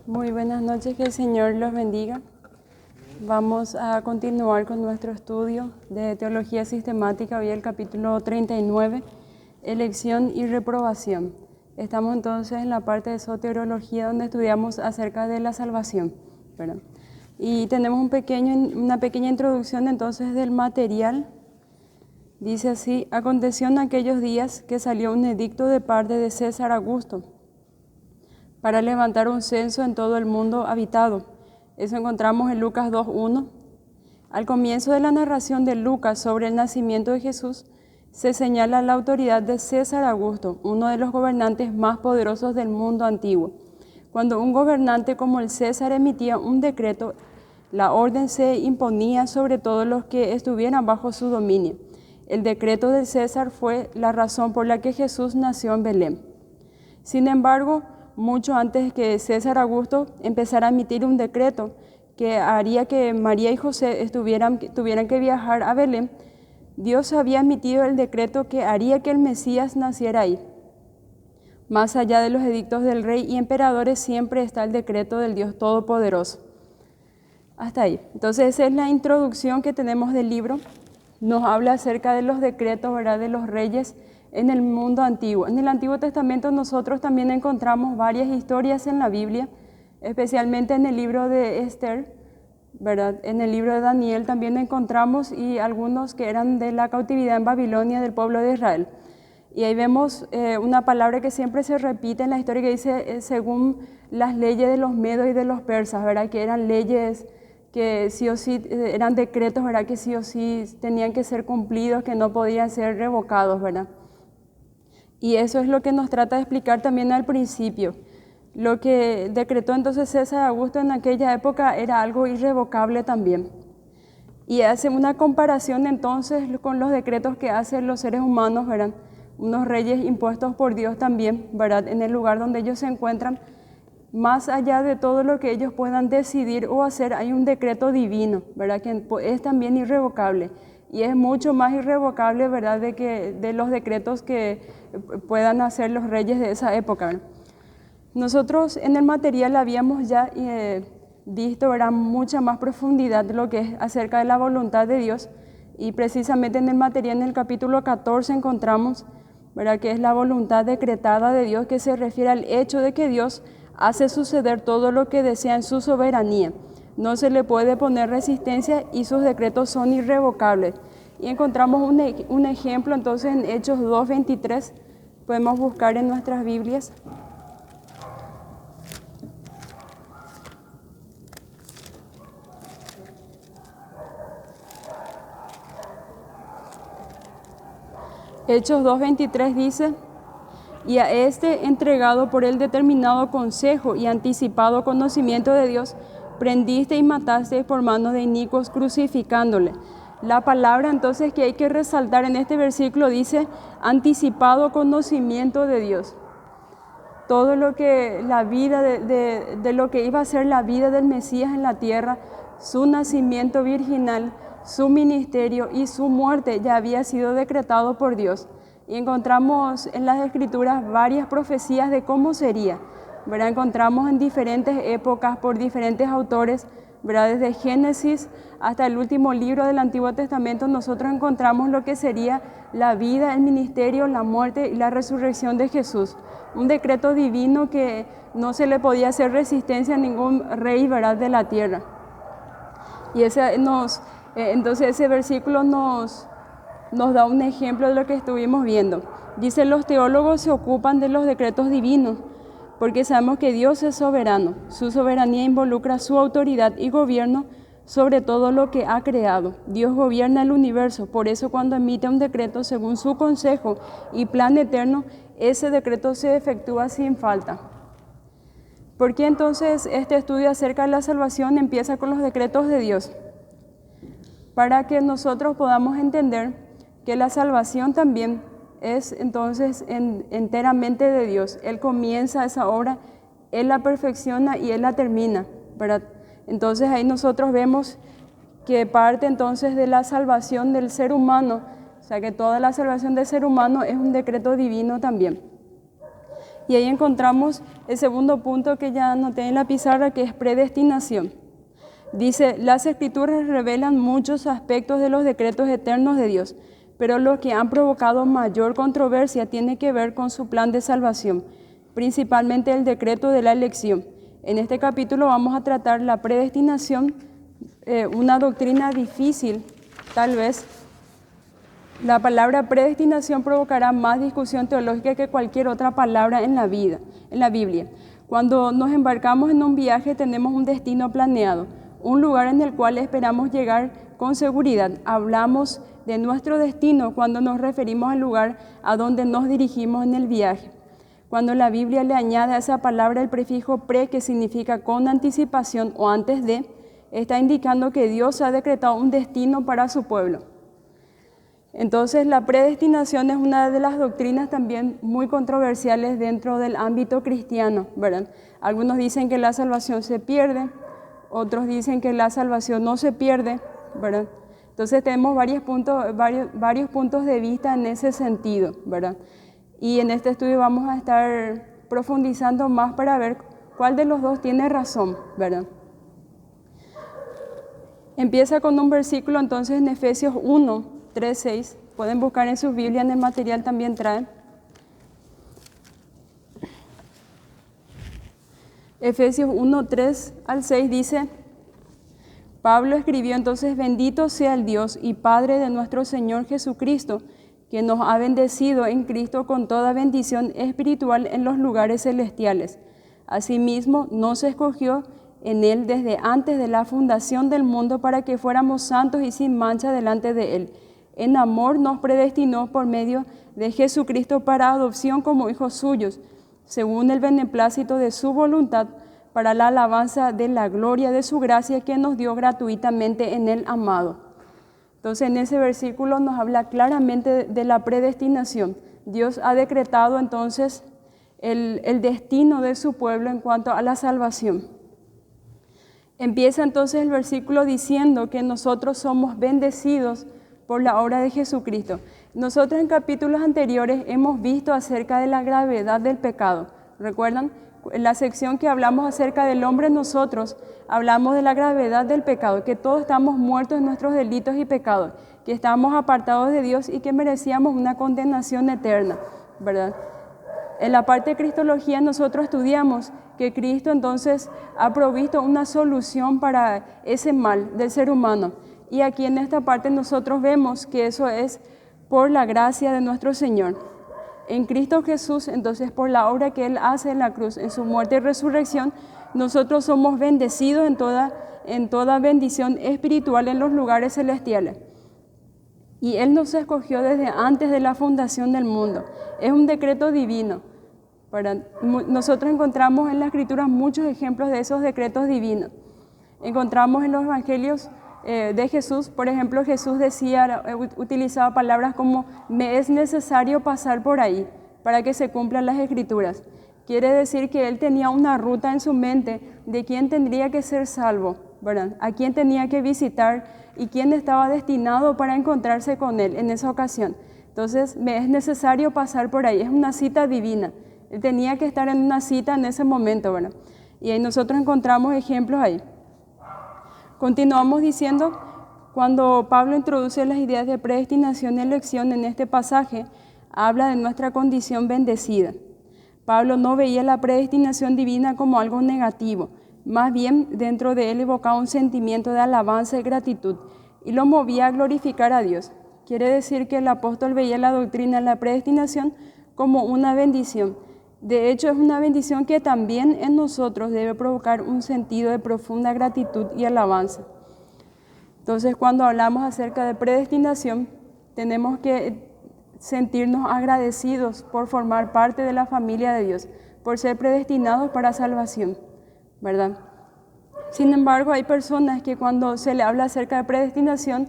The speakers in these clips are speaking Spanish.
Muy buenas noches, que el Señor los bendiga. Vamos a continuar con nuestro estudio de Teología Sistemática, hoy el capítulo 39, Elección y Reprobación. Estamos entonces en la parte de soteriología donde estudiamos acerca de la salvación, ¿verdad? Y tenemos una pequeña introducción entonces del material. Dice así: aconteció en aquellos días que salió un edicto de parte de César Augusto para levantar un censo en todo el mundo habitado. Eso encontramos en Lucas 2:1. Al comienzo de la narración de Lucas sobre el nacimiento de Jesús, se señala la autoridad de César Augusto, uno de los gobernantes más poderosos del mundo antiguo. Cuando un gobernante como el César emitía un decreto, la orden se imponía sobre todos los que estuvieran bajo su dominio. El decreto del César fue la razón por la que Jesús nació en Belén. Sin embargo, mucho antes que César Augusto empezara a emitir un decreto que haría que María y José tuvieran que viajar a Belén, Dios había emitido el decreto que haría que el Mesías naciera ahí. Más allá de los edictos del rey y emperadores siempre está el decreto del Dios Todopoderoso. Hasta ahí. Entonces esa es la introducción que tenemos del libro. Nos habla acerca de los decretos, ¿verdad?, de los reyes en el mundo antiguo. En el Antiguo Testamento nosotros también encontramos varias historias en la Biblia, especialmente en el libro de Esther, ¿verdad? En el libro de Daniel también encontramos, y algunos que eran de la cautividad en Babilonia del pueblo de Israel. Y ahí vemos una palabra que siempre se repite en la historia que dice según las leyes de los medos y de los persas, ¿verdad?, que eran leyes que sí o sí eran decretos, ¿verdad?, que sí o sí tenían que ser cumplidos, que no podían ser revocados, ¿verdad? Y eso es lo que nos trata de explicar también al principio. Lo que decretó entonces César Augusto en aquella época era algo irrevocable también. Y hace una comparación entonces con los decretos que hacen los seres humanos, ¿verdad?, unos reyes impuestos por Dios también, ¿verdad?, en el lugar donde ellos se encuentran. Más allá de todo lo que ellos puedan decidir o hacer, hay un decreto divino, ¿verdad?, que es también irrevocable. Y es mucho más irrevocable, ¿verdad?, de los decretos que puedan hacer los reyes de esa época, ¿verdad? Nosotros en el material habíamos ya visto, ¿verdad?, mucha más profundidad de lo que es acerca de la voluntad de Dios. Y precisamente en el material, en el capítulo 14, encontramos, ¿verdad?, que es la voluntad decretada de Dios, que se refiere al hecho de que Dios hace suceder todo lo que desea en su soberanía. No se le puede poner resistencia y sus decretos son irrevocables. Y encontramos un ejemplo entonces en Hechos 2:23, podemos buscar en nuestras Biblias. Hechos 2:23 dice: y a este, entregado por el determinado consejo y anticipado conocimiento de Dios, prendiste y mataste por mano de inicuos, crucificándole. La palabra entonces que hay que resaltar en este versículo dice anticipado conocimiento de Dios. Todo lo que la vida de lo que iba a ser la vida del Mesías en la tierra, su nacimiento virginal, su ministerio y su muerte ya había sido decretado por Dios. Y encontramos en las Escrituras varias profecías de cómo sería, ¿verdad? Encontramos en diferentes épocas por diferentes autores, ¿verdad? Desde Génesis hasta el último libro del Antiguo Testamento nosotros encontramos lo que sería la vida, el ministerio, la muerte y la resurrección de Jesús. Un decreto divino que no se le podía hacer resistencia a ningún rey, ¿verdad?, de la tierra. Y entonces ese versículo nos da un ejemplo de lo que estuvimos viendo. Dice: los teólogos se ocupan de los decretos divinos porque sabemos que Dios es soberano. Su soberanía involucra su autoridad y gobierno sobre todo lo que ha creado. Dios gobierna el universo, por eso cuando emite un decreto según su consejo y plan eterno, ese decreto se efectúa sin falta. ¿Por qué entonces este estudio acerca de la salvación empieza con los decretos de Dios? Para que nosotros podamos entender que la salvación también es entonces enteramente de Dios. Él comienza esa obra, Él la perfecciona y Él la termina, ¿verdad? Entonces ahí nosotros vemos que parte entonces de la salvación del ser humano, o sea que toda la salvación del ser humano es un decreto divino también. Y ahí encontramos el segundo punto que ya anoté en la pizarra, que es predestinación. Dice, las Escrituras revelan muchos aspectos de los decretos eternos de Dios, pero lo que han provocado mayor controversia tiene que ver con su plan de salvación, principalmente el decreto de la elección. En este capítulo vamos a tratar la predestinación, una doctrina difícil, tal vez. La palabra predestinación provocará más discusión teológica que cualquier otra palabra en la Biblia. Cuando nos embarcamos en un viaje tenemos un destino planeado, un lugar en el cual esperamos llegar con seguridad. Hablamos de nuestro destino cuando nos referimos al lugar a donde nos dirigimos en el viaje. Cuando la Biblia le añade a esa palabra el prefijo pre, que significa con anticipación o antes de, está indicando que Dios ha decretado un destino para su pueblo. Entonces, la predestinación es una de las doctrinas también muy controversiales dentro del ámbito cristiano, ¿verdad? Algunos dicen que la salvación se pierde, otros dicen que la salvación no se pierde, ¿verdad? Entonces, tenemos varios puntos de vista en ese sentido, ¿verdad? Y en este estudio vamos a estar profundizando más para ver cuál de los dos tiene razón, ¿verdad? Empieza con un versículo entonces en Efesios 1, 3, 6. Pueden buscar en sus Biblias, en el material también trae. Efesios 1, 3 al 6 dice, Pablo escribió entonces, bendito sea el Dios y Padre de nuestro Señor Jesucristo, que nos ha bendecido en Cristo con toda bendición espiritual en los lugares celestiales. Asimismo, nos escogió en Él desde antes de la fundación del mundo para que fuéramos santos y sin mancha delante de Él. En amor nos predestinó por medio de Jesucristo para adopción como hijos suyos, según el beneplácito de su voluntad, para la alabanza de la gloria de su gracia que nos dio gratuitamente en el amado. Entonces, en ese versículo nos habla claramente de la predestinación. Dios ha decretado entonces el destino de su pueblo en cuanto a la salvación. Empieza entonces el versículo diciendo que nosotros somos bendecidos por la obra de Jesucristo. Nosotros en capítulos anteriores hemos visto acerca de la gravedad del pecado. ¿Recuerdan? En la sección que hablamos acerca del hombre en nosotros, hablamos de la gravedad del pecado, que todos estamos muertos en nuestros delitos y pecados, que estamos apartados de Dios y que merecíamos una condenación eterna, ¿verdad? En la parte de Cristología nosotros estudiamos que Cristo entonces ha provisto una solución para ese mal del ser humano. Y aquí en esta parte nosotros vemos que eso es por la gracia de nuestro Señor. En Cristo Jesús, entonces por la obra que Él hace en la cruz, en su muerte y resurrección, nosotros somos bendecidos en toda bendición espiritual en los lugares celestiales. Y Él nos escogió desde antes de la fundación del mundo. Es un decreto divino. Nosotros encontramos en la Escritura muchos ejemplos de esos decretos divinos. Encontramos en los evangelios de Jesús, por ejemplo, Jesús utilizaba palabras como me es necesario pasar por ahí para que se cumplan las Escrituras. Quiere decir que Él tenía una ruta en su mente de quién tendría que ser salvo, ¿verdad? A quién tenía que visitar y quién estaba destinado para encontrarse con Él en esa ocasión. Entonces, me es necesario pasar por ahí, es una cita divina. Él tenía que estar en una cita en ese momento, ¿verdad? Y ahí nosotros encontramos ejemplos ahí. Continuamos diciendo, cuando Pablo introduce las ideas de predestinación y elección en este pasaje, habla de nuestra condición bendecida. Pablo no veía la predestinación divina como algo negativo, más bien dentro de él evocaba un sentimiento de alabanza y gratitud y lo movía a glorificar a Dios. Quiere decir que el apóstol veía la doctrina de la predestinación como una bendición. De hecho, es una bendición que también en nosotros debe provocar un sentido de profunda gratitud y alabanza. Entonces, cuando hablamos acerca de predestinación, tenemos que sentirnos agradecidos por formar parte de la familia de Dios, por ser predestinados para salvación, ¿verdad? Sin embargo, hay personas que cuando se le habla acerca de predestinación,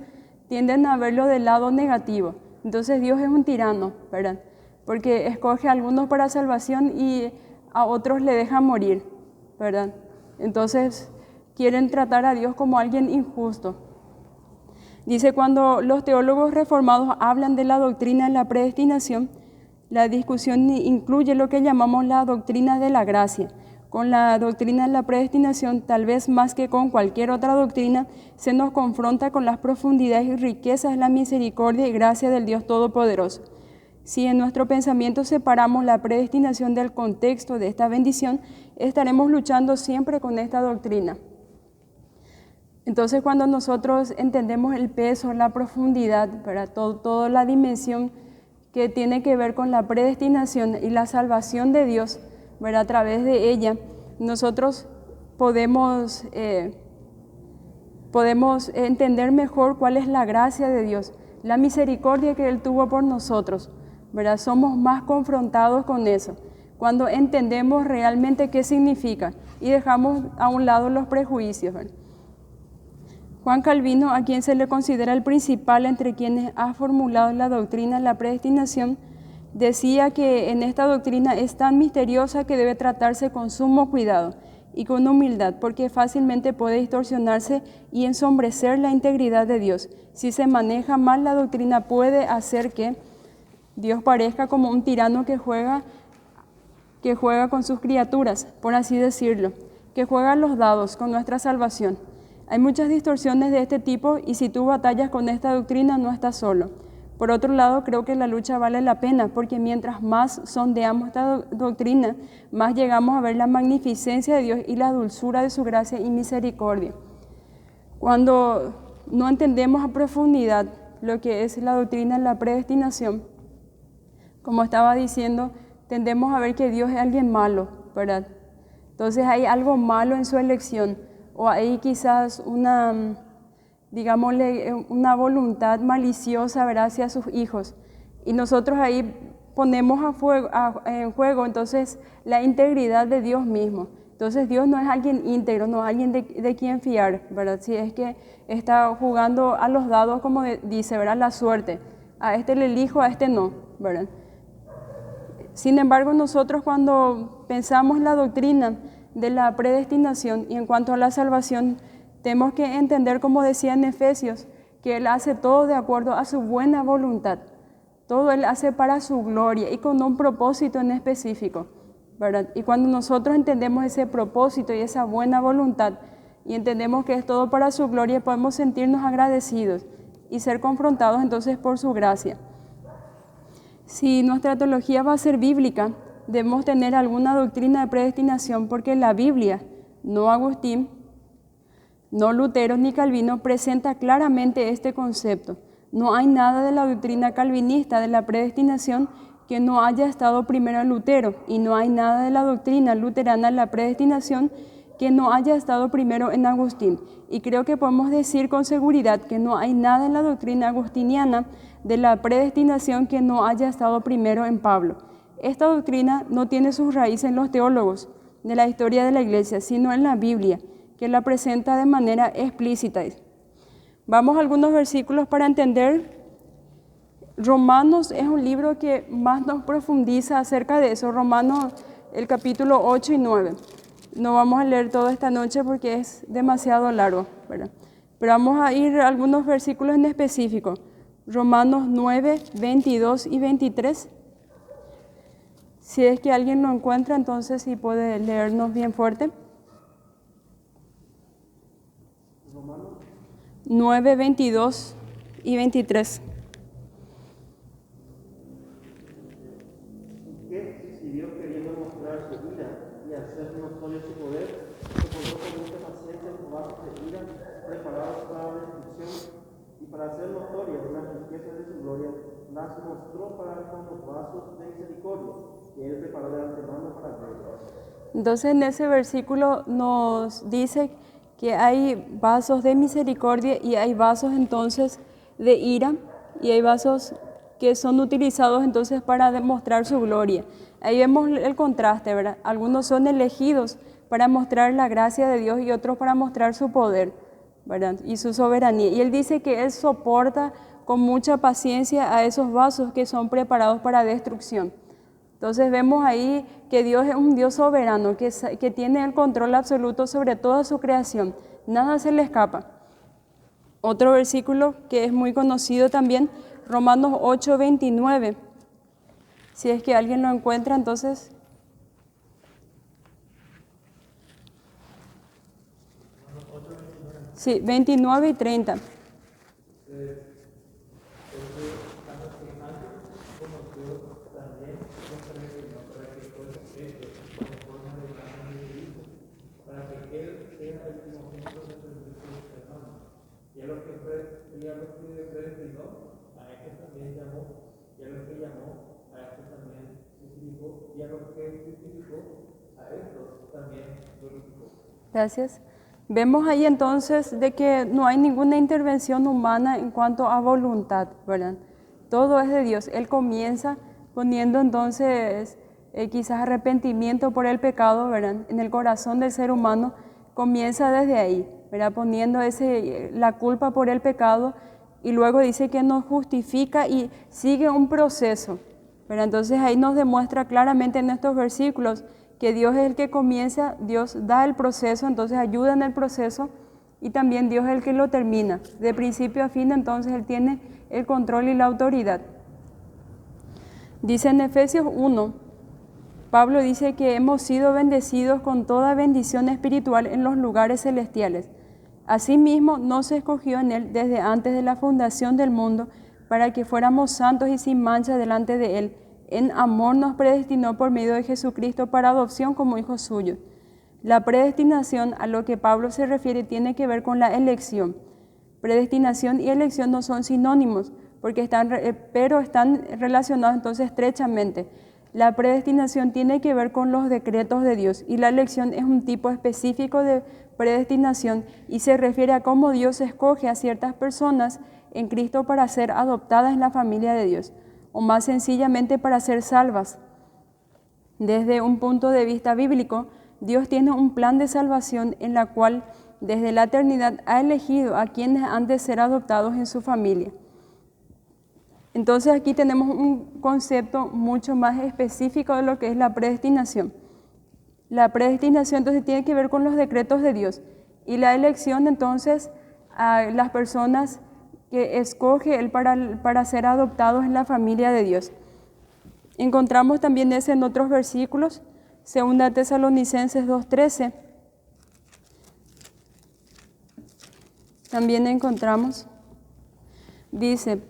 tienden a verlo del lado negativo. Entonces, Dios es un tirano, ¿verdad? Porque escoge a algunos para salvación y a otros le deja morir, ¿verdad? Entonces, quieren tratar a Dios como alguien injusto. Dice, cuando los teólogos reformados hablan de la doctrina de la predestinación, La discusión incluye lo que llamamos la doctrina de la gracia. Con la doctrina de la predestinación, tal vez más que con cualquier otra doctrina, se nos confronta con las profundidades y riquezas de la misericordia y gracia del Dios Todopoderoso. Si en nuestro pensamiento separamos la predestinación del contexto de esta bendición, estaremos luchando siempre con esta doctrina. Entonces, cuando nosotros entendemos el peso, la profundidad, toda la dimensión que tiene que ver con la predestinación y la salvación de Dios, a través de ella, nosotros podemos entender mejor cuál es la gracia de Dios, la misericordia que Él tuvo por nosotros, Somos más confrontados con eso, cuando entendemos realmente qué significa y dejamos a un lado los prejuicios, Juan Calvino, a quien se le considera el principal entre quienes ha formulado la doctrina de la predestinación, decía que en esta doctrina es tan misteriosa que debe tratarse con sumo cuidado y con humildad, porque fácilmente puede distorsionarse y ensombrecer la integridad de Dios. Si se maneja mal, la doctrina puede hacer que Dios parezca como un tirano que juega con sus criaturas, por así decirlo, que juega los dados con nuestra salvación. Hay muchas distorsiones de este tipo y si tú batallas con esta doctrina no estás solo. Por otro lado, creo que la lucha vale la pena porque mientras más sondeamos esta doctrina, más llegamos a ver la magnificencia de Dios y la dulzura de su gracia y misericordia. Cuando no entendemos a profundidad lo que es la doctrina de la predestinación, como estaba diciendo, tendemos a ver que Dios es alguien malo, ¿verdad? Entonces hay algo malo en su elección o hay quizás una voluntad maliciosa, ¿verdad?, hacia sus hijos. Y nosotros ahí ponemos en juego entonces la integridad de Dios mismo. Entonces Dios no es alguien íntegro, no es alguien de quien fiar, ¿verdad? Si es que está jugando a los dados, como dice, ¿verdad?, la suerte. A este le elijo, a este no, ¿verdad? Sin embargo, nosotros cuando pensamos la doctrina de la predestinación y en cuanto a la salvación, tenemos que entender, como decía en Efesios, que Él hace todo de acuerdo a su buena voluntad. Todo Él hace para su gloria y con un propósito en específico, ¿verdad? Y cuando nosotros entendemos ese propósito y esa buena voluntad y entendemos que es todo para su gloria, podemos sentirnos agradecidos y ser confrontados entonces por su gracia. Si nuestra teología va a ser bíblica, debemos tener alguna doctrina de predestinación porque la Biblia, no Agustín, no Lutero ni Calvino, presenta claramente este concepto. No hay nada de la doctrina calvinista de la predestinación que no haya estado primero en Lutero y no hay nada de la doctrina luterana de la predestinación que no haya estado primero en Agustín. Y creo que podemos decir con seguridad que no hay nada en la doctrina agustiniana de la predestinación que no haya estado primero en Pablo. Esta doctrina no tiene sus raíces en los teólogos de la historia de la Iglesia, sino en la Biblia, que la presenta de manera explícita. Vamos a algunos versículos para entender. Romanos es un libro que más nos profundiza acerca de eso. Romanos, el capítulo 8 y 9. No vamos a leer todo esta noche porque es demasiado largo, ¿verdad? Pero vamos a ir a algunos versículos en específico. Romanos 9, 22 y 23. Si es que alguien lo encuentra, entonces sí puede leernos bien fuerte. 9, 22 y 23. Que si Dios, queriendo mostrar su ira y hacer notorio su poder, soportó con mucha paciencia los vasos de ira preparados para la destrucción, y para hacer notorias las riquezas de su gloria, las mostró para con los vasos de misericordia que Él preparó de antemano para verlos. Entonces en ese versículo nos dice que hay vasos de misericordia y hay vasos entonces de ira y hay vasos que son utilizados entonces para demostrar su gloria. Ahí vemos el contraste, ¿verdad? Algunos son elegidos para mostrar la gracia de Dios y otros para mostrar su poder, ¿verdad?, y su soberanía. Y Él dice que Él soporta con mucha paciencia a esos vasos que son preparados para destrucción. Entonces vemos ahí que Dios es un Dios soberano, que tiene el control absoluto sobre toda su creación. Nada se le escapa. Otro versículo que es muy conocido también, Romanos 8, 29. Si es que alguien lo encuentra, entonces... Sí, 29 y 30. Gracias. Vemos ahí entonces de que no hay ninguna intervención humana en cuanto a voluntad, ¿verdad? Todo es de Dios. Él comienza poniendo entonces quizás arrepentimiento por el pecado, ¿verdad? En el corazón del ser humano comienza desde ahí, ¿verdad? Poniendo la culpa por el pecado y luego dice que nos justifica y sigue un proceso, ¿verdad? Entonces ahí nos demuestra claramente en estos versículos que Dios es el que comienza, Dios da el proceso, entonces ayuda en el proceso y también Dios es el que lo termina. De principio a fin, entonces Él tiene el control y la autoridad. Dice en Efesios 1, Pablo dice que hemos sido bendecidos con toda bendición espiritual en los lugares celestiales. Asimismo, nos escogió en Él desde antes de la fundación del mundo para que fuéramos santos y sin mancha delante de Él. En amor nos predestinó por medio de Jesucristo para adopción como hijos suyos. La predestinación, a lo que Pablo se refiere, tiene que ver con la elección. Predestinación y elección no son sinónimos, pero están relacionados entonces estrechamente. La predestinación tiene que ver con los decretos de Dios y la elección es un tipo específico de predestinación y se refiere a cómo Dios escoge a ciertas personas en Cristo para ser adoptadas en la familia de Dios, o más sencillamente para ser salvas. Desde un punto de vista bíblico, Dios tiene un plan de salvación en la cual desde la eternidad ha elegido a quienes han de ser adoptados en su familia. Entonces aquí tenemos un concepto mucho más específico de lo que es la predestinación. La predestinación entonces tiene que ver con los decretos de Dios y la elección entonces a las personas que escoge Él para ser adoptados en la familia de Dios. Encontramos también eso en otros versículos, 2 Tesalonicenses 2:13. También encontramos, dice,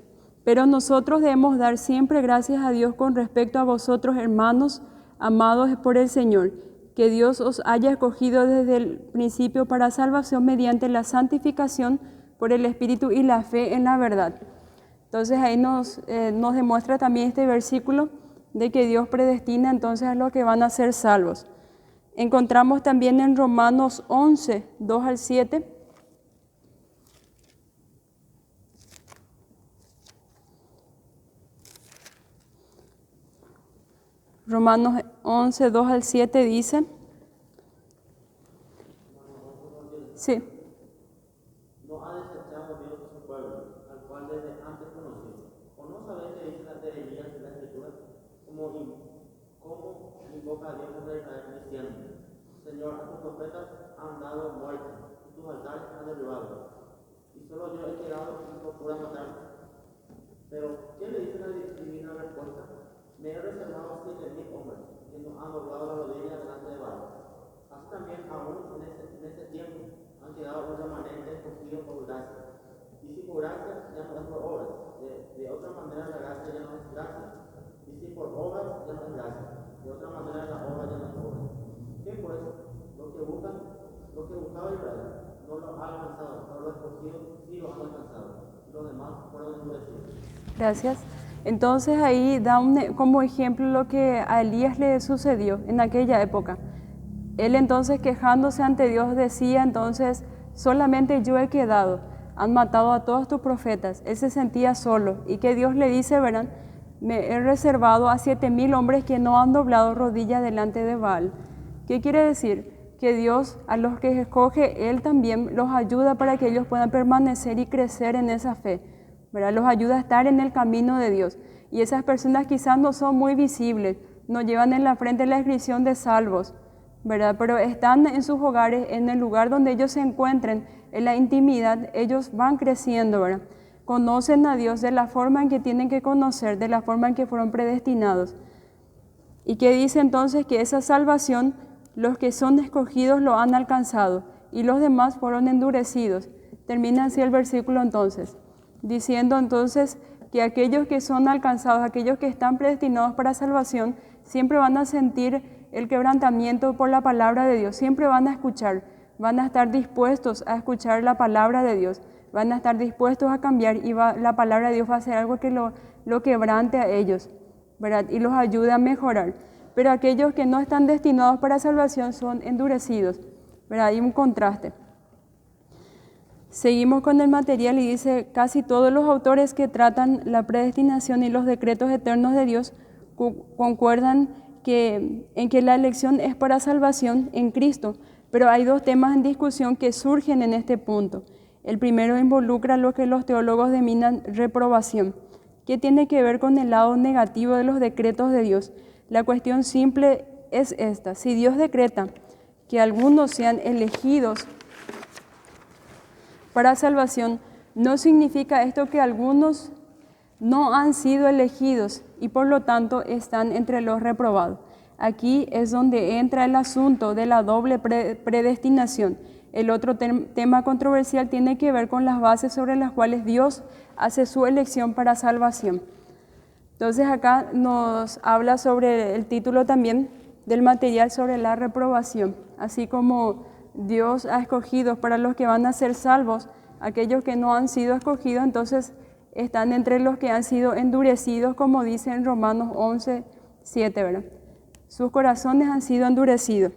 pero nosotros debemos dar siempre gracias a Dios con respecto a vosotros, hermanos, amados por el Señor, que Dios os haya escogido desde el principio para salvación mediante la santificación por el Espíritu y la fe en la verdad. Entonces ahí nos demuestra también este versículo de que Dios predestina entonces a los que van a ser salvos. Encontramos también en Romanos 11, 2 al 7. Romanos 11, 2 al 7 dice, sí. No ha desechado Dios a su pueblo, al cual desde antes conoció. ¿O no sabéis que dice la teoría de la Escritura? Como invoca a Dios contra Israel diciendo, Señor, a tus profetas han dado muerte, y tus altares han derribado, y solo yo he quedado y procura matar. Pero, ¿qué le dice la divina respuesta? Me he reservado 7,000 hombres que no han doblado la rodilla delante de Baal. Así también aún en ese tiempo han quedado un remanente escogido por gracia. Y si por gracia, ya no es por obras. De otra manera la gracia ya no es gracia. Y si por obras, ya no es gracia. De otra manera la obra ya no es obra. ¿Qué pues? Lo que buscaba Israel no lo ha alcanzado, pero los escogidos sí lo han alcanzado. Y los demás fueron endurecidos. Gracias. Entonces ahí da como ejemplo lo que a Elías le sucedió en aquella época. Él entonces quejándose ante Dios decía entonces, solamente yo he quedado, han matado a todos tus profetas. Él se sentía solo y que Dios le dice, verán, me he reservado a 7,000 hombres que no han doblado rodilla delante de Baal. ¿Qué quiere decir? Que Dios a los que escoge, Él también los ayuda para que ellos puedan permanecer y crecer en esa fe, ¿verdad? Los ayuda a estar en el camino de Dios. Y esas personas quizás no son muy visibles, no llevan en la frente la inscripción de salvos, ¿verdad? Pero están en sus hogares, en el lugar donde ellos se encuentren, en la intimidad, ellos van creciendo, ¿verdad? Conocen a Dios de la forma en que tienen que conocer, de la forma en que fueron predestinados. Y que dice entonces que esa salvación, los que son escogidos lo han alcanzado y los demás fueron endurecidos. Termina así el versículo entonces, diciendo entonces que aquellos que son alcanzados, aquellos que están predestinados para salvación, siempre van a sentir el quebrantamiento por la palabra de Dios, siempre van a escuchar, van a estar dispuestos a escuchar la palabra de Dios, van a estar dispuestos a cambiar y la palabra de Dios va a ser algo que lo quebrante a ellos, ¿verdad? Y los ayude a mejorar. Pero aquellos que no están destinados para salvación son endurecidos, ¿verdad? Hay un contraste. Seguimos con el material y dice, casi todos los autores que tratan la predestinación y los decretos eternos de Dios concuerdan en que la elección es para salvación en Cristo, pero hay dos temas en discusión que surgen en este punto. El primero involucra lo que los teólogos denominan reprobación, que tiene que ver con el lado negativo de los decretos de Dios. La cuestión simple es esta: si Dios decreta que algunos sean elegidos para salvación, no significa esto que algunos no han sido elegidos y por lo tanto están entre los reprobados. Aquí es donde entra el asunto de la doble predestinación. El otro tema controversial tiene que ver con las bases sobre las cuales Dios hace su elección para salvación. Entonces acá nos habla sobre el título también del material sobre la reprobación, así como Dios ha escogido para los que van a ser salvos, aquellos que no han sido escogidos, entonces están entre los que han sido endurecidos, como dice en Romanos 11, 7, ¿verdad? Sus corazones han sido endurecidos.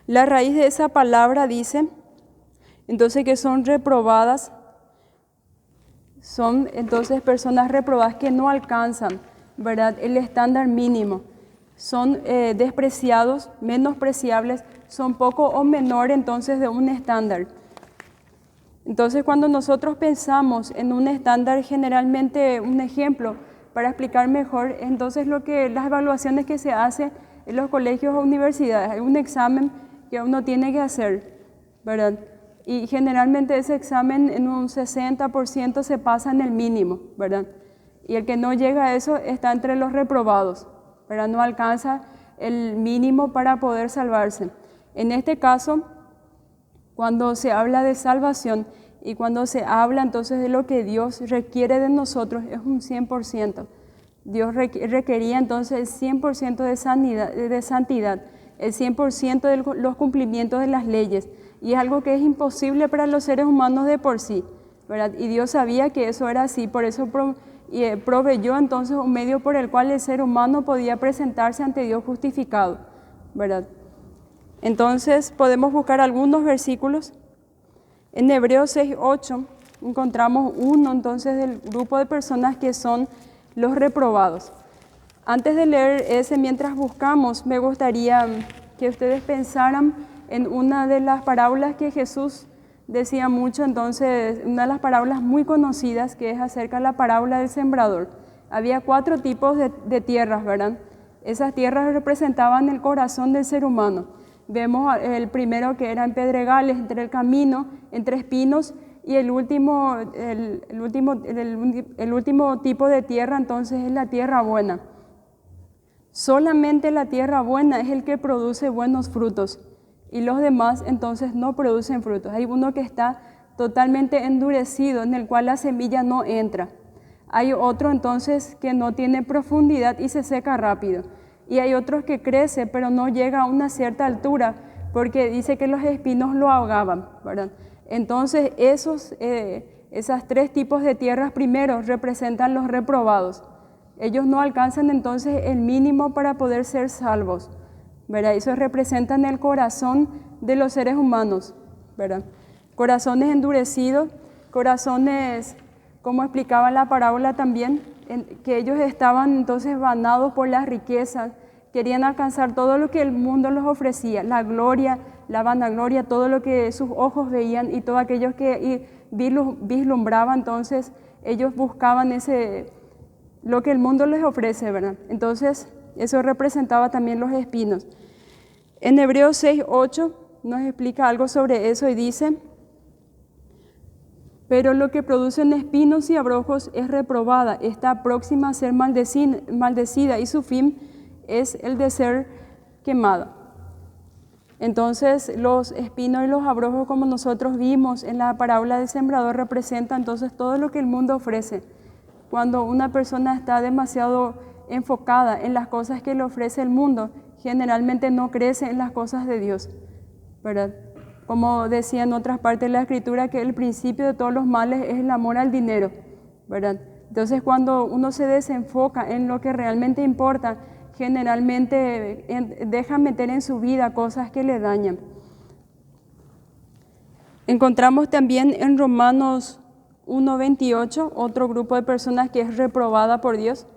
La raíz de esa palabra dice, entonces, que son reprobadas, son entonces personas reprobadas que no alcanzan, ¿verdad?, el estándar mínimo. Son despreciados, menospreciables, son poco o menor entonces de un estándar. Entonces, cuando nosotros pensamos en un estándar, generalmente un ejemplo para explicar mejor, entonces las evaluaciones que se hacen en los colegios o universidades, hay un examen que uno tiene que hacer, ¿verdad? Y generalmente ese examen en un 60% se pasa en el mínimo, ¿verdad? Y el que no llega a eso está entre los reprobados, ¿verdad? No alcanza el mínimo para poder salvarse. En este caso, cuando se habla de salvación y cuando se habla entonces de lo que Dios requiere de nosotros, es un 100%. Dios requería entonces el 100% de santidad, el 100% de los cumplimientos de las leyes. Y es algo que es imposible para los seres humanos de por sí, ¿verdad? Y Dios sabía que eso era así, por eso proveyó entonces un medio por el cual el ser humano podía presentarse ante Dios justificado, ¿verdad? Entonces podemos buscar algunos versículos. En Hebreos 6:8 encontramos uno entonces del grupo de personas que son los reprobados. Antes de leer ese, mientras buscamos, me gustaría que ustedes pensaran en una de las parábolas que Jesús decía mucho, entonces una de las parábolas muy conocidas, que es acerca de la parábola del sembrador. Había 4 tipos de tierras, ¿verdad? Esas tierras representaban el corazón del ser humano. Vemos el primero que era en pedregales, entre el camino, entre espinos, y el último tipo de tierra entonces es la tierra buena. Solamente la tierra buena es el que produce buenos frutos y los demás entonces no producen frutos. Hay uno que está totalmente endurecido, en el cual la semilla no entra. Hay otro entonces que no tiene profundidad y se seca rápido. Y hay otros que crece pero no llega a una cierta altura porque dice que los espinos lo ahogaban, ¿verdad? Entonces esas 3 tipos de tierras primero representan los reprobados. Ellos no alcanzan entonces el mínimo para poder ser salvos, ¿verdad? Eso representan el corazón de los seres humanos, ¿verdad? Corazones endurecidos, corazones, como explicaba la parábola también, que ellos estaban entonces vanados por las riquezas, querían alcanzar todo lo que el mundo les ofrecía, la gloria, la vanagloria, todo lo que sus ojos veían y todo aquello que vislumbraba, entonces ellos buscaban lo que el mundo les ofrece, ¿verdad? Entonces eso representaba también los espinos. En Hebreos 6:8 nos explica algo sobre eso y dice: Pero lo que producen espinos y abrojos es reprobada, está próxima a ser maldecida y su fin es el de ser quemada. Entonces los espinos y los abrojos, como nosotros vimos en la parábola del sembrador, representan entonces todo lo que el mundo ofrece. Cuando una persona está demasiado enfocada en las cosas que le ofrece el mundo, generalmente no crece en las cosas de Dios, ¿verdad? Como decía en otras partes de la Escritura, que el principio de todos los males es el amor al dinero, ¿verdad? Entonces cuando uno se desenfoca en lo que realmente importa, generalmente deja meter en su vida cosas que le dañan. Encontramos también en Romanos 1:28 otro grupo de personas que es reprobada por Dios.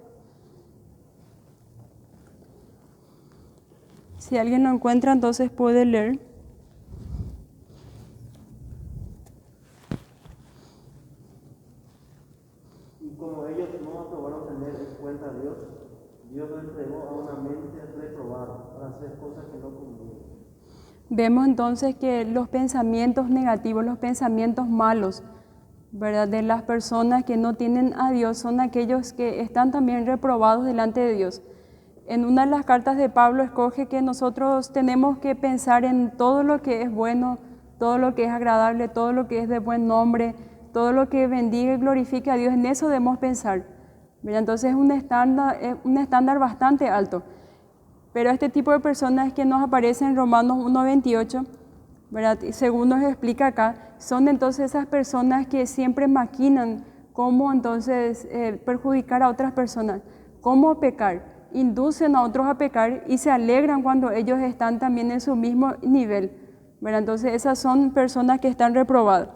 Si alguien lo encuentra, entonces puede leer. Y como ellos no aprobaron tener en cuenta a Dios, Dios lo entregó a una mente reprobada para hacer cosas que no convienen. Vemos entonces que los pensamientos negativos, los pensamientos malos, ¿verdad?, de las personas que no tienen a Dios son aquellos que están también reprobados delante de Dios. En una de las cartas de Pablo escoge que nosotros tenemos que pensar en todo lo que es bueno, todo lo que es agradable, todo lo que es de buen nombre, todo lo que bendiga y glorifique a Dios. En eso debemos pensar. Mira, entonces es un estándar bastante alto. Pero este tipo de personas que nos aparecen en Romanos 1:28, ¿verdad?, según nos explica acá, son entonces esas personas que siempre maquinan cómo entonces perjudicar a otras personas, cómo pecar, inducen a otros a pecar y se alegran cuando ellos están también en su mismo nivel, ¿verdad? Entonces esas son personas que están reprobadas.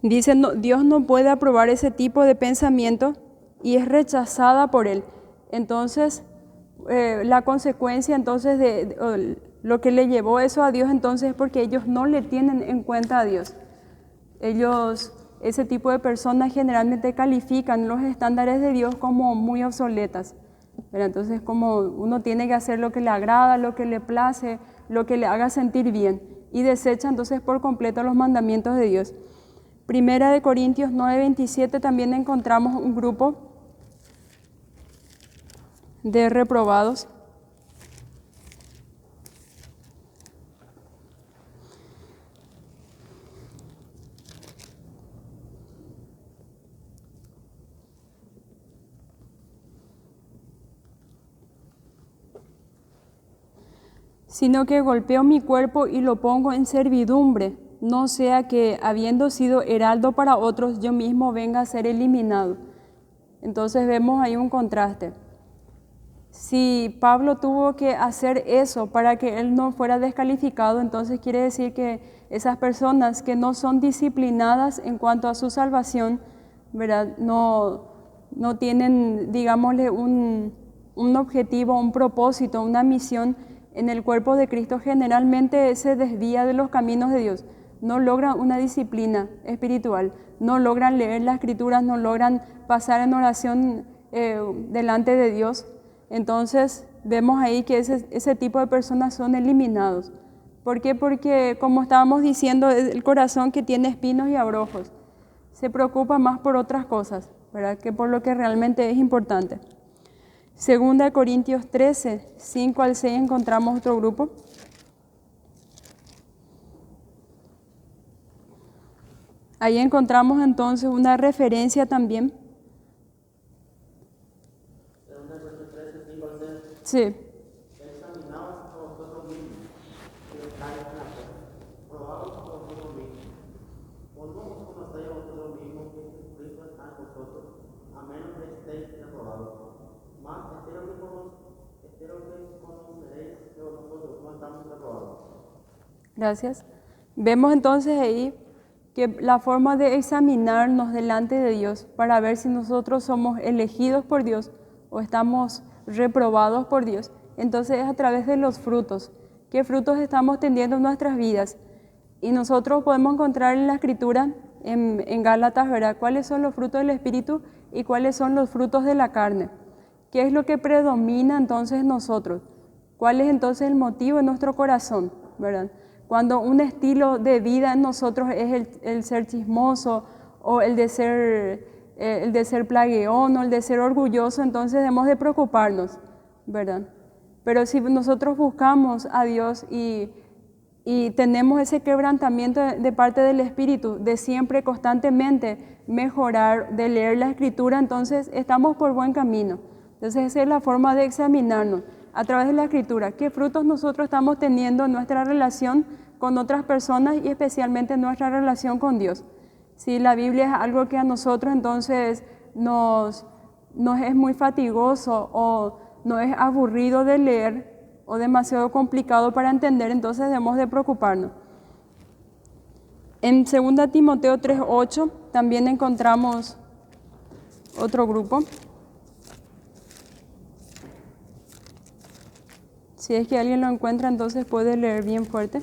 Dicen, no, Dios no puede aprobar ese tipo de pensamiento y es rechazada por Él. Entonces, la consecuencia entonces de lo que le llevó eso a Dios entonces es porque ellos no le tienen en cuenta a Dios. Ese tipo de personas generalmente califican los estándares de Dios como muy obsoletas, ¿verdad? Entonces, como uno tiene que hacer lo que le agrada, lo que le place, lo que le haga sentir bien, y desecha entonces por completo los mandamientos de Dios. Primera de Corintios 9:27 también encontramos un grupo de reprobados. Sino que golpeo mi cuerpo y lo pongo en servidumbre, no sea que, habiendo sido heraldo para otros, yo mismo venga a ser eliminado. Entonces vemos ahí un contraste. Si Pablo tuvo que hacer eso para que él no fuera descalificado, entonces quiere decir que esas personas que no son disciplinadas en cuanto a su salvación, ¿verdad?, no tienen, digámosle, un objetivo, un propósito, una misión en el cuerpo de Cristo, generalmente se desvía de los caminos de Dios. No logran una disciplina espiritual, no logran leer las Escrituras, no logran pasar en oración delante de Dios. Entonces vemos ahí que ese tipo de personas son eliminados. ¿Por qué? Porque, como estábamos diciendo, es el corazón que tiene espinos y abrojos. Se preocupa más por otras cosas, ¿verdad?, que por lo que realmente es importante. Segunda de Corintios 13, 5 al 6 encontramos otro grupo. Ahí encontramos entonces una referencia también. Segunda de Corintios 13, 5 al 6. Sí. Examinaos a vosotros mismos, que estáis en la fe. Probaos a vosotros mismos. O no os conocéis a vosotros mismos que Jesucristo está en vosotros, a menos que estéis reprobados. Mas espero que conoceréis que nosotros no estamos reprobados. Gracias. Vemos entonces ahí que la forma de examinarnos delante de Dios para ver si nosotros somos elegidos por Dios o estamos reprobados por Dios, entonces es a través de los frutos. ¿Qué frutos estamos teniendo en nuestras vidas? Y nosotros podemos encontrar en la Escritura, en Gálatas, ¿verdad?, cuáles son los frutos del Espíritu y cuáles son los frutos de la carne. ¿Qué es lo que predomina entonces en nosotros? ¿Cuál es entonces el motivo de nuestro corazón, ¿verdad? Cuando un estilo de vida en nosotros es el ser chismoso o el de ser plagueón o el de ser orgulloso, entonces debemos de preocuparnos, ¿verdad? Pero si nosotros buscamos a Dios y tenemos ese quebrantamiento de parte del Espíritu, de siempre constantemente mejorar, de leer la Escritura, entonces estamos por buen camino. Entonces esa es la forma de examinarnos a través de la Escritura. ¿Qué frutos nosotros estamos teniendo en nuestra relación con otras personas y especialmente en nuestra relación con Dios? Si la Biblia es algo que a nosotros entonces nos es muy fatigoso o no es aburrido de leer o demasiado complicado para entender, entonces debemos de preocuparnos. En 2 Timoteo 3:8 también encontramos otro grupo. Si es que alguien lo encuentra, entonces puede leer bien fuerte.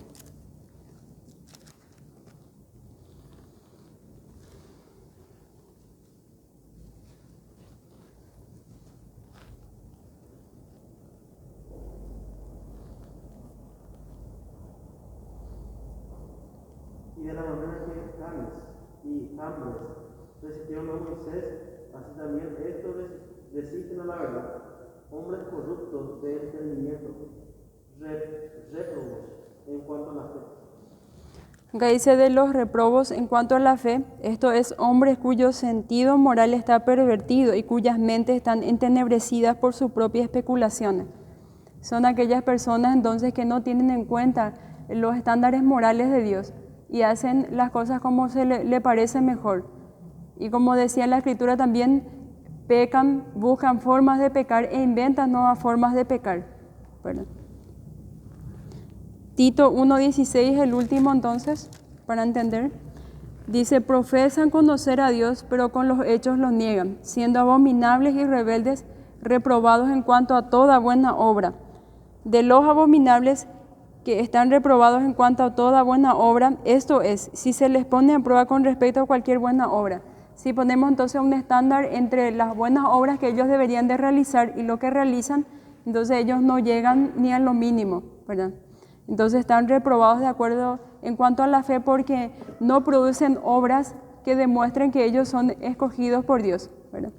Y de la manera que Janes y Jambres resistieron a Moisés, así también estos resisten a la verdad. Hombres corruptos de entendimiento, réprobos en cuanto a la fe. Acá dice de los reprobos en cuanto a la fe, esto es hombres cuyo sentido moral está pervertido y cuyas mentes están entenebrecidas por sus propias especulaciones. Son aquellas personas entonces que no tienen en cuenta los estándares morales de Dios y hacen las cosas como se le parece mejor. Y como decía la Escritura también, pecan, buscan formas de pecar e inventan nuevas formas de pecar. Perdón. Tito 1:16, el último entonces, para entender. Dice, profesan conocer a Dios, pero con los hechos lo niegan, siendo abominables y rebeldes, reprobados en cuanto a toda buena obra. De los abominables que están reprobados en cuanto a toda buena obra, esto es, si se les pone a prueba con respecto a cualquier buena obra. Si ponemos entonces un estándar entre las buenas obras que ellos deberían de realizar y lo que realizan, entonces ellos no llegan ni a lo mínimo, ¿verdad? Entonces están reprobados de acuerdo en cuanto a la fe porque no producen obras que demuestren que ellos son escogidos por Dios, ¿verdad?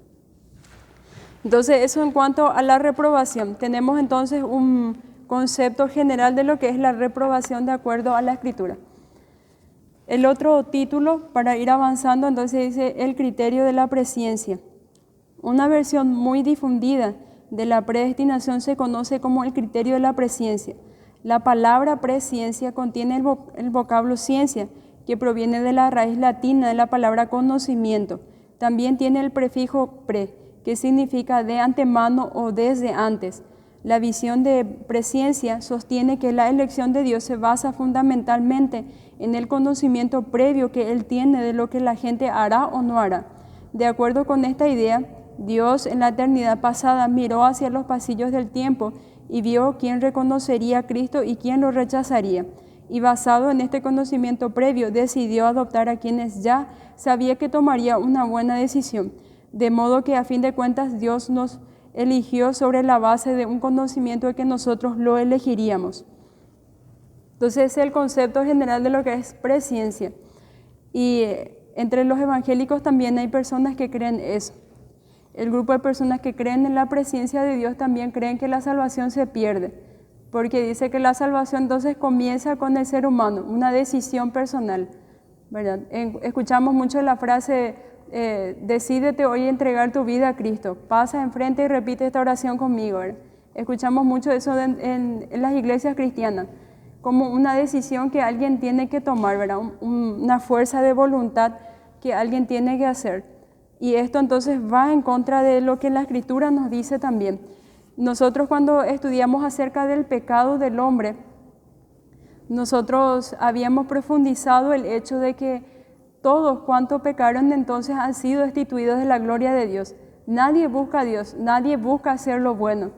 Entonces eso en cuanto a la reprobación. Tenemos entonces un concepto general de lo que es la reprobación de acuerdo a la Escritura. El otro título, para ir avanzando, entonces dice el criterio de la presciencia. Una versión muy difundida de la predestinación se conoce como el criterio de la presciencia. La palabra presciencia contiene el vocablo ciencia, que proviene de la raíz latina de la palabra conocimiento. También tiene el prefijo pre, que significa de antemano o desde antes. La visión de presciencia sostiene que la elección de Dios se basa fundamentalmente en el conocimiento previo que Él tiene de lo que la gente hará o no hará. De acuerdo con esta idea, Dios en la eternidad pasada miró hacia los pasillos del tiempo y vio quién reconocería a Cristo y quién lo rechazaría. Y basado en este conocimiento previo, decidió adoptar a quienes ya sabía que tomaría una buena decisión. De modo que a fin de cuentas Dios nos eligió sobre la base de un conocimiento de que nosotros lo elegiríamos. Entonces ese es el concepto general de lo que es presciencia. Y entre los evangélicos también hay personas que creen eso. El grupo de personas que creen en la presciencia de Dios también creen que la salvación se pierde, porque dice que la salvación entonces comienza con el ser humano, una decisión personal, ¿verdad? Escuchamos mucho la frase, decídete hoy entregar tu vida a Cristo, pasa enfrente y repite esta oración conmigo, ¿verdad? Escuchamos mucho eso en las iglesias cristianas, como una decisión que alguien tiene que tomar, ¿verdad? Una fuerza de voluntad que alguien tiene que hacer. Y esto entonces va en contra de lo que la Escritura nos dice también. Nosotros cuando estudiamos acerca del pecado del hombre, nosotros habíamos profundizado el hecho de que todos cuantos pecaron entonces han sido destituidos de la gloria de Dios. Nadie busca a Dios, nadie busca hacer lo bueno.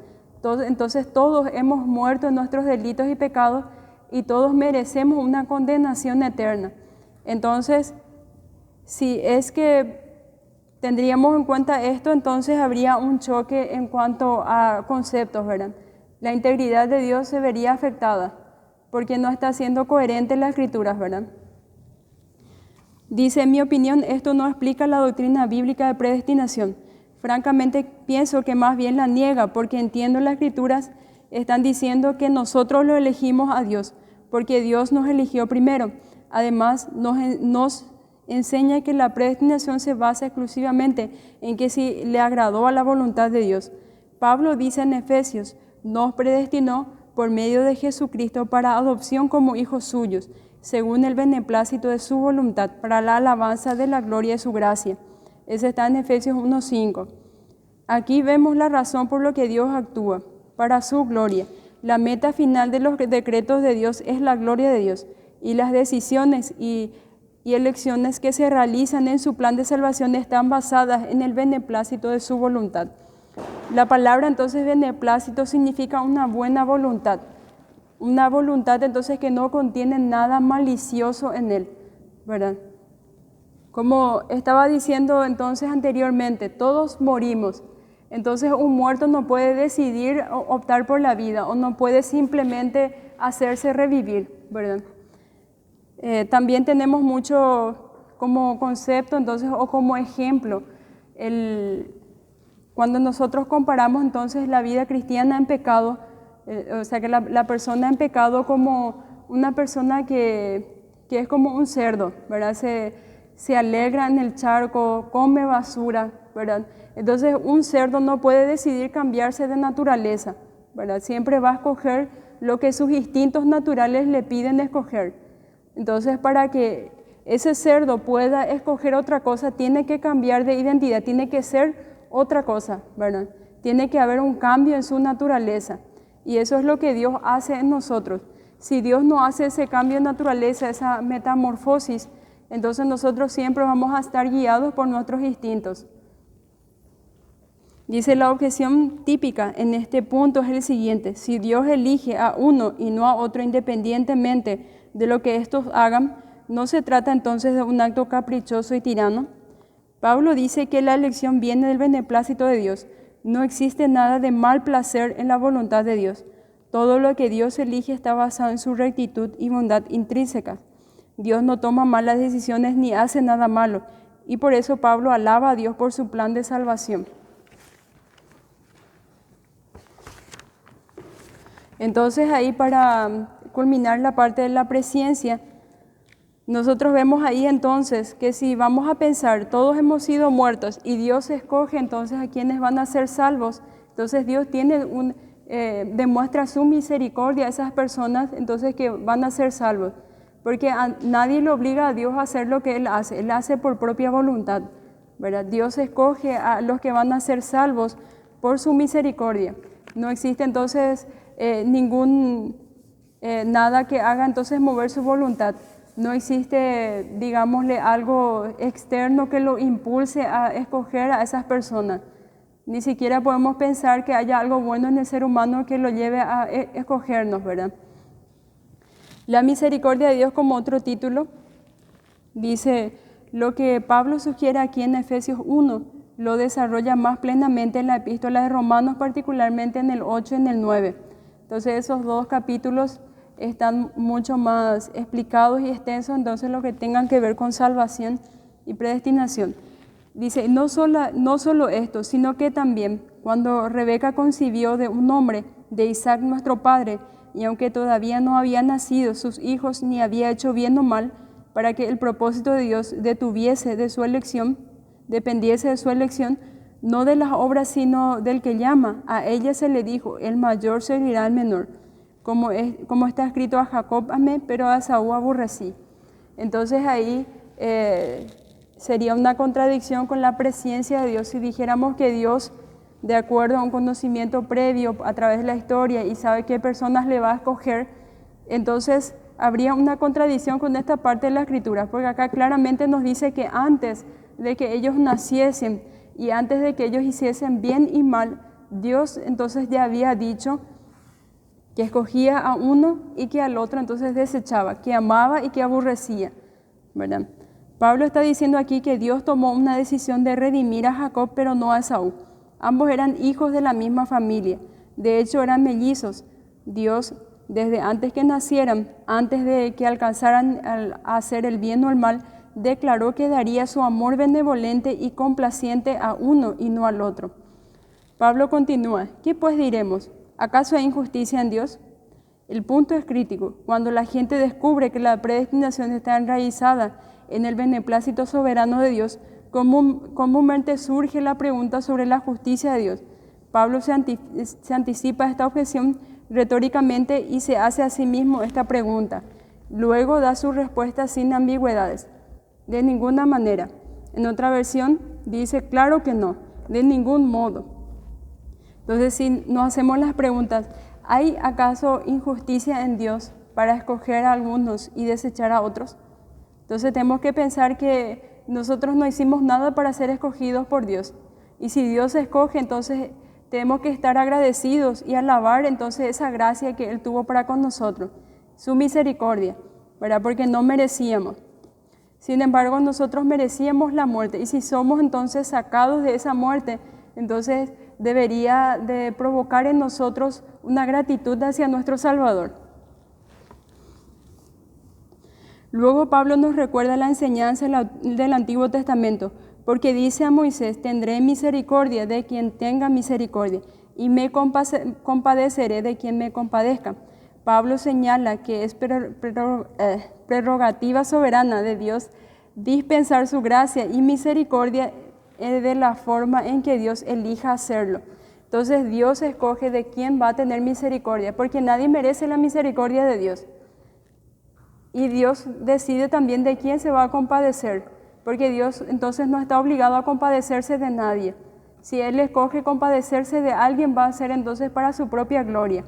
Entonces todos hemos muerto en nuestros delitos y pecados y todos merecemos una condenación eterna. Entonces, si es que tendríamos en cuenta esto, entonces habría un choque en cuanto a conceptos, ¿verdad? La integridad de Dios se vería afectada porque no está siendo coherente en las escrituras, ¿verdad? Dice, en mi opinión, esto no explica la doctrina bíblica de predestinación. Francamente, pienso que más bien la niega, porque entiendo las escrituras están diciendo que nosotros lo elegimos a Dios, porque Dios nos eligió primero. Además, nos enseña que la predestinación se basa exclusivamente en que si le agradó a la voluntad de Dios. Pablo dice en Efesios, nos predestinó por medio de Jesucristo para adopción como hijos suyos, según el beneplácito de su voluntad, para la alabanza de la gloria de su gracia. Ese está en Efesios 1:5. Aquí vemos la razón por la que Dios actúa, para su gloria. La meta final de los decretos de Dios es la gloria de Dios, y las decisiones y elecciones que se realizan en su plan de salvación están basadas en el beneplácito de su voluntad. La palabra entonces beneplácito significa una buena voluntad. Una voluntad entonces que no contiene nada malicioso en él, ¿verdad? Como estaba diciendo entonces anteriormente, todos morimos. Entonces un muerto no puede decidir optar por la vida o no puede simplemente hacerse revivir, ¿verdad? También tenemos mucho como concepto entonces o como ejemplo cuando nosotros comparamos entonces la vida cristiana en pecado, o sea que la persona en pecado como una persona que es como un cerdo, ¿verdad? Se alegra en el charco, come basura, ¿verdad? Entonces un cerdo no puede decidir cambiarse de naturaleza, ¿verdad? Siempre va a escoger lo que sus instintos naturales le piden escoger. Entonces para que ese cerdo pueda escoger otra cosa, tiene que cambiar de identidad, tiene que ser otra cosa, ¿verdad? Tiene que haber un cambio en su naturaleza. Y eso es lo que Dios hace en nosotros. Si Dios no hace ese cambio de naturaleza, esa metamorfosis, entonces nosotros siempre vamos a estar guiados por nuestros instintos. Dice, la objeción típica en este punto es el siguiente: si Dios elige a uno y no a otro independientemente de lo que estos hagan, ¿no se trata entonces de un acto caprichoso y tirano? Pablo dice que la elección viene del beneplácito de Dios. No existe nada de mal placer en la voluntad de Dios. Todo lo que Dios elige está basado en su rectitud y bondad intrínsecas. Dios no toma malas decisiones ni hace nada malo, y por eso Pablo alaba a Dios por su plan de salvación. Entonces ahí, para culminar la parte de la presciencia, nosotros vemos ahí entonces que si vamos a pensar, todos hemos sido muertos y Dios escoge entonces a quienes van a ser salvos, entonces Dios demuestra su misericordia a esas personas entonces que van a ser salvos, porque nadie le obliga a Dios a hacer lo que Él hace por propia voluntad, ¿verdad? Dios escoge a los que van a ser salvos por su misericordia. No existe entonces nada que haga entonces mover su voluntad. No existe, digámosle, algo externo que lo impulse a escoger a esas personas. Ni siquiera podemos pensar que haya algo bueno en el ser humano que lo lleve a escogernos, ¿verdad? La misericordia de Dios, como otro título, dice, lo que Pablo sugiere aquí en Efesios 1, lo desarrolla más plenamente en la epístola de Romanos, particularmente en el 8 y en el 9. Entonces esos dos capítulos están mucho más explicados y extensos, entonces lo que tengan que ver con salvación y predestinación. Dice, no solo esto, sino que también cuando Rebeca concibió de un hombre, de Isaac nuestro padre, y aunque todavía no había nacido sus hijos ni había hecho bien o mal, para que el propósito de Dios dependiese de su elección, no de las obras sino del que llama. A ella se le dijo, el mayor servirá al menor. Como está escrito, a Jacob amé, pero a Esaú aborrecí. Entonces ahí sería una contradicción con la presciencia de Dios si dijéramos que Dios, de acuerdo a un conocimiento previo a través de la historia y sabe qué personas le va a escoger, entonces habría una contradicción con esta parte de la Escritura, porque acá claramente nos dice que antes de que ellos naciesen y antes de que ellos hiciesen bien y mal, Dios entonces ya había dicho que escogía a uno y que al otro entonces desechaba, que amaba y que aborrecía, ¿verdad? Pablo está diciendo aquí que Dios tomó una decisión de redimir a Jacob, pero no a Esaú. Ambos eran hijos de la misma familia, de hecho eran mellizos. Dios desde antes que nacieran, antes de que alcanzaran a hacer el bien o el mal, declaró que daría su amor benevolente y complaciente a uno y no al otro. Pablo continúa, ¿qué pues diremos? ¿Acaso hay injusticia en Dios? El punto es crítico. Cuando la gente descubre que la predestinación está enraizada en el beneplácito soberano de Dios, comúnmente surge la pregunta sobre la justicia de Dios. Pablo se anticipa a esta objeción retóricamente y se hace a sí mismo esta pregunta. Luego da su respuesta sin ambigüedades. De ninguna manera. En otra versión dice, claro que no, de ningún modo. Entonces, si nos hacemos las preguntas, ¿hay acaso injusticia en Dios para escoger a algunos y desechar a otros? Entonces tenemos que pensar que nosotros no hicimos nada para ser escogidos por Dios. Y si Dios escoge, entonces tenemos que estar agradecidos y alabar entonces esa gracia que Él tuvo para con nosotros, su misericordia, ¿verdad? Porque no merecíamos. Sin embargo, nosotros merecíamos la muerte y si somos entonces sacados de esa muerte, entonces debería de provocar en nosotros una gratitud hacia nuestro Salvador. Luego Pablo nos recuerda la enseñanza del Antiguo Testamento, porque dice a Moisés, tendré misericordia de quien tenga misericordia y me compadeceré de quien me compadezca. Pablo señala que es prerrogativa soberana de Dios dispensar su gracia y misericordia de la forma en que Dios elija hacerlo. Entonces Dios escoge de quién va a tener misericordia, porque nadie merece la misericordia de Dios. Y Dios decide también de quién se va a compadecer, porque Dios entonces no está obligado a compadecerse de nadie. Si Él escoge compadecerse de alguien, va a ser entonces para su propia gloria.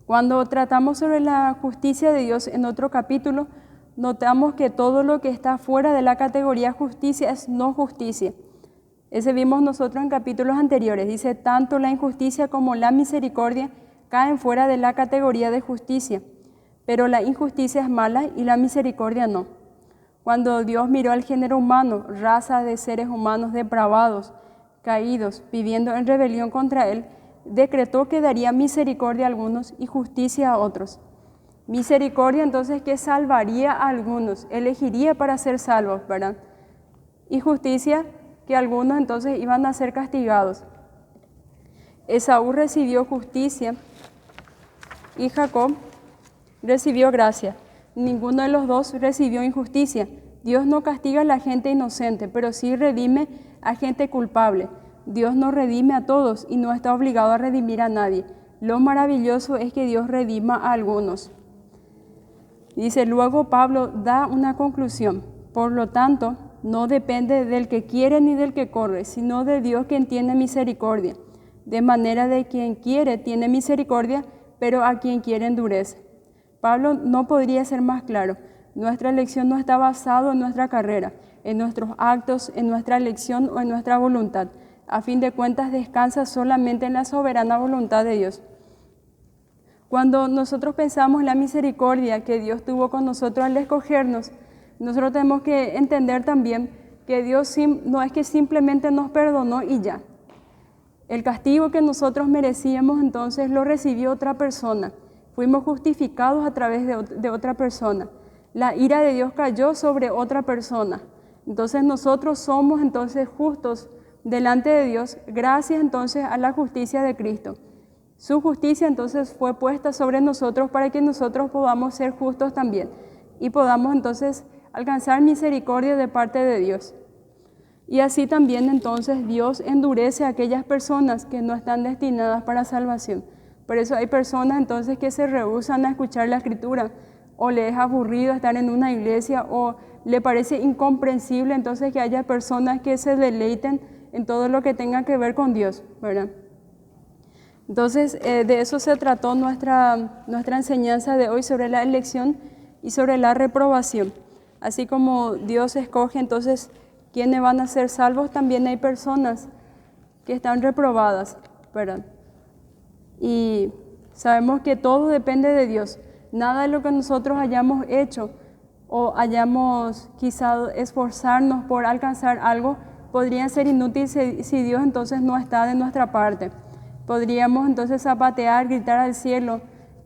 Cuando tratamos sobre la justicia de Dios en otro capítulo, notamos que todo lo que está fuera de la categoría justicia es no justicia. Ese vimos nosotros en capítulos anteriores. Dice, tanto la injusticia como la misericordia caen fuera de la categoría de justicia, pero la injusticia es mala y la misericordia no. Cuando Dios miró al género humano, raza de seres humanos depravados, caídos, viviendo en rebelión contra Él, decretó que daría misericordia a algunos y justicia a otros. Misericordia entonces que salvaría a algunos, elegiría para ser salvos, ¿verdad? Y justicia que algunos entonces iban a ser castigados. Esaú recibió justicia y Jacob recibió gracia. Ninguno de los dos recibió injusticia. Dios no castiga a la gente inocente, pero sí redime a gente culpable. Dios no redime a todos y no está obligado a redimir a nadie. Lo maravilloso es que Dios redima a algunos. Dice, luego Pablo da una conclusión. Por lo tanto, no depende del que quiere ni del que corre, sino de Dios quien tiene misericordia. De manera de quien quiere tiene misericordia, pero a quien quiere endurece. Pablo no podría ser más claro. Nuestra elección no está basada en nuestra carrera, en nuestros actos, en nuestra elección o en nuestra voluntad. A fin de cuentas, descansa solamente en la soberana voluntad de Dios. Cuando nosotros pensamos en la misericordia que Dios tuvo con nosotros al escogernos, nosotros tenemos que entender también que Dios no es que simplemente nos perdonó y ya. El castigo que nosotros merecíamos entonces lo recibió otra persona. Fuimos justificados a través de otra persona. La ira de Dios cayó sobre otra persona. Entonces nosotros somos entonces justos delante de Dios gracias entonces a la justicia de Cristo. Su justicia entonces fue puesta sobre nosotros para que nosotros podamos ser justos también y podamos entonces alcanzar misericordia de parte de Dios. Y así también entonces Dios endurece a aquellas personas que no están destinadas para salvación. Por eso hay personas entonces que se rehúsan a escuchar la Escritura o les es aburrido estar en una iglesia o le parece incomprensible entonces que haya personas que se deleiten en todo lo que tenga que ver con Dios, ¿verdad? Entonces, de eso se trató nuestra enseñanza de hoy sobre la elección y sobre la reprobación. Así como Dios escoge entonces quiénes van a ser salvos, también hay personas que están reprobadas, ¿verdad? Y sabemos que todo depende de Dios. Nada de lo que nosotros hayamos hecho o hayamos quizá esforzarnos por alcanzar algo podría ser inútil si Dios entonces no está de nuestra parte. Podríamos entonces zapatear, gritar al cielo,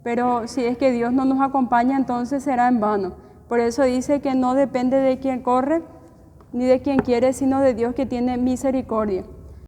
pero si es que Dios no nos acompaña, entonces será en vano. Por eso dice que no depende de quien corre ni de quien quiere, sino de Dios que tiene misericordia.